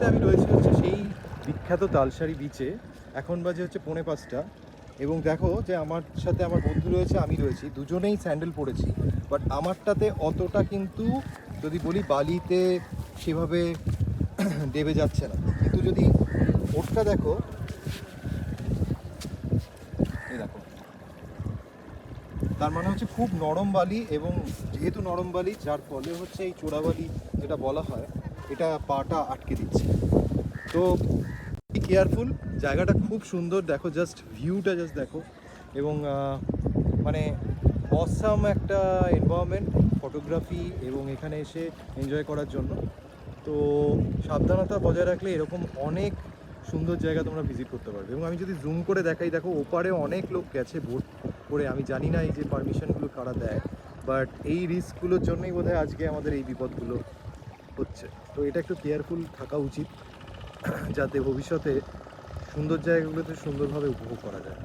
মুহূর্তে আমি রয়েছি হচ্ছে সেই বিখ্যাত তালসারি বিচে। এখন বাজে হচ্ছে 4:45 এবং দেখো যে আমার সাথে আমার বন্ধু রয়েছে, আমি রয়েছি, দুজনেই স্যান্ডেল পরেছি। বাট আমারটাতে অতটা কিন্তু যদি বলি বালিতে সেভাবে দেবে যাচ্ছে না, কিন্তু যদি ওরটা দেখো, এই দেখো, তার মানে হচ্ছে খুব নরম বালি, এবং যেহেতু নরম বালি যার ফলে হচ্ছে এই চোরাবালি যেটা বলা হয় এটা পাটা আটকে দিচ্ছে। তো কেয়ারফুল, জায়গাটা খুব সুন্দর, দেখো জাস্ট ভিউটা জাস্ট দেখো, এবং মানে অসাম একটা এনভায়রনমেন্ট ফটোগ্রাফি এবং এখানে এসে এনজয় করার জন্য। তো সাবধানতা বজায় রাখলে এরকম অনেক সুন্দর জায়গা তোমরা ভিজিট করতে পারবে। এবং আমি যদি জুম করে দেখাই, দেখো ওপারে অনেক লোক গেছে বোট করে। আমি জানি না এই যে পারমিশনগুলো কারা দেয়, বাট এই রিস্কগুলোর জন্যই বোধহয় আজকে আমাদের এই বিপদগুলো হচ্ছে। তো এটা একটু কেয়ারফুল থাকা উচিত যাতে ভবিষ্যতে সুন্দর জায়গাগুলোতে সুন্দরভাবে উপভোগ করা যায়।